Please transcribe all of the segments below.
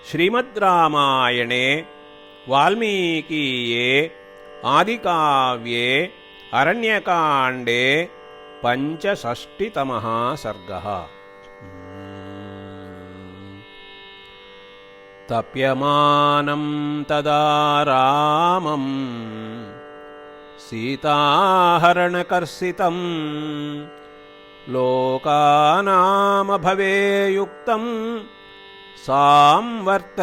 श्रीमद्रामायणे वाल्मीकीये आदिकाव्ये अरण्यकाण्डे पञ्चषष्टितमः सर्गः। तप्यमानं तदा रामं सीताहरणकर्षितं लोकानामभवेयुक्तं सांवर्तकमिवानलम्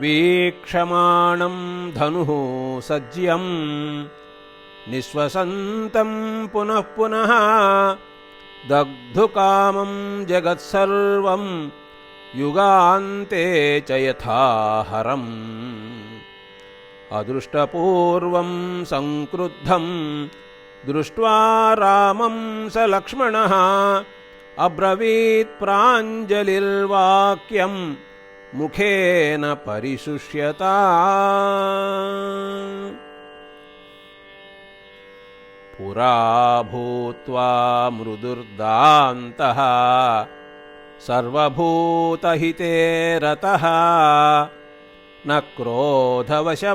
वीक्षमाणं धनुः सज्यं निःश्वसन्तं पुनः पुनः दग्धुकामं जगत्सर्वं युगान्ते च यथा हरम् अदृष्टपूर्वं संक्रुद्धं दृष्ट्वा रामं स लक्ष्मणः अब्रवीत् प्राञ्जलिर्वाक्यं मुखेन परिशुष्यता। पुरा भूत्वा मृदुर्दान्तः सर्वभूतहिते रतः न क्रोधवशमापन्नः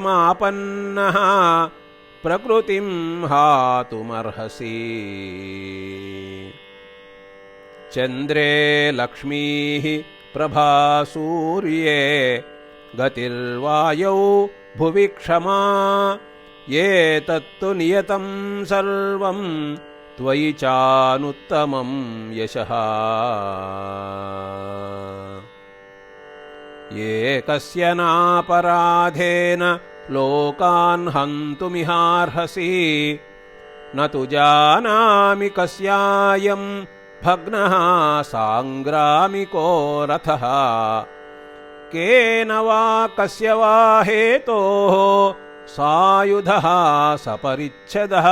प्रकृतिं हातुमर्हसि। चन्द्रे लक्ष्मीः प्रभासूर्ये गतिर्वायौ भुवि क्षमा ये तत्तु नियतं सर्वं त्वयि चानुत्तमं यशः। एकस्य नापराधेन लोकान् हन्तुमिहार्हसि न तु जानामि कस्यायं भग्नः साङ्ग्रामिको रथः केन वा कस्य वा हेतोः सायुधः सपरिच्छदः।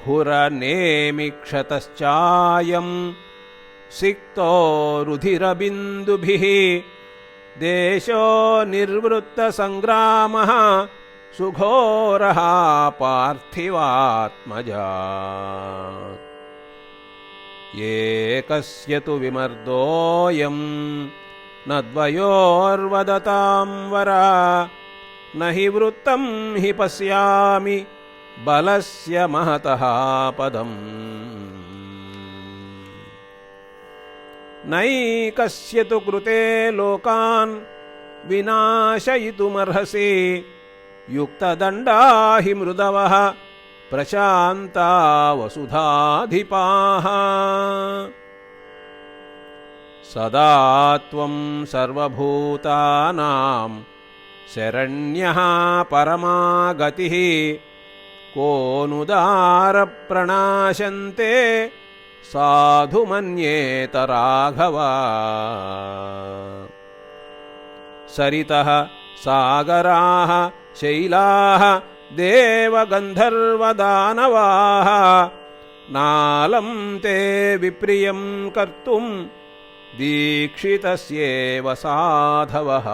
खुरनेमिक्षतश्चायं सिक्तो रुधिरबिन्दुभिः देशो निर्वृत्तसङ्ग्रामः सुघोरः पार्थिवात्मजा। एकस्य तु विमर्दोऽयं न द्वयोर्वदतां वरा न हि वृत्तं हि पश्यामि बलस्य महतः पदम्। नैकस्य तु कृते लोकान् विनाशयितुमर्हसि युक्तदण्डा हि मृदवः प्रशान्ता वसुधाधिपाः। सदा त्वं सर्वभूतानां शरण्यः परमा गतिः कोऽनुदारप्रणाशन्ते साधु मन्येत राघव। सरितः सागराः शैलाः देवगन्धर्वदानवाः नालं ते विप्रियं कर्तुं दीक्षितस्येव साधवः।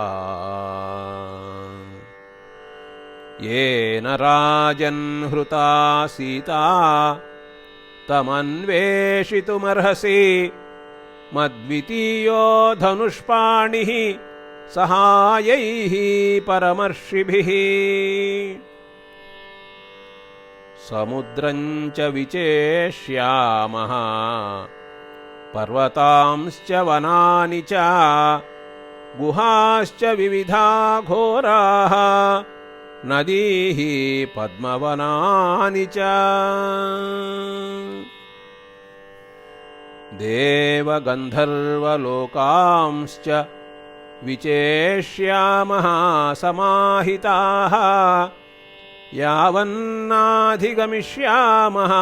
येन राजन् हृता सीता तमन्वेषितुमर्हसि मद्वितीयो धनुष्पाणिः सहायैः परमर्षिभिः। समुद्रं च विचेष्यामः पर्वतांश्च वनानि च गुहाश्च विविधा घोराः नदीः पद्मवनानि च। देवगन्धर्वलोकांश्च विचेष्यामः समाहिताः यावन्नाधिगमिष्यामः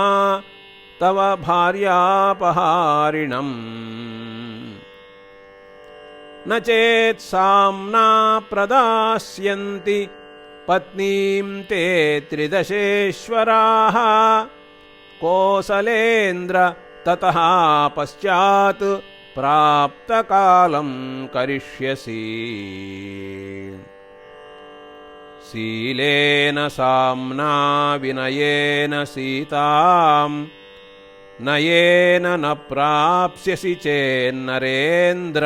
तव भार्यापहारिणम्। न चेत् साम्ना प्रदास्यन्ति पत्नीं ते त्रिदशेश्वराः कोसलेन्द्र ततः पश्चात् प्राप्तकालं करिष्यसि। शीलेन साम्ना विनयेन सीतां न येन न प्राप्स्यसि चेन्नरेन्द्र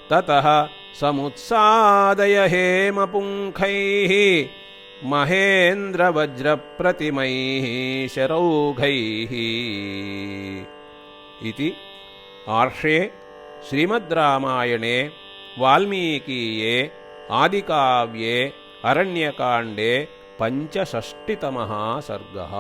ततः समुत्सादय हेमपुङ्खैः महेन्द्रवज्रप्रतिमैः शरौघैः। इति आर्षे श्रीमद्रामायणे वाल्मीकीये आदिकाव्ये अरण्यकाण्डे 65तमः सर्गः।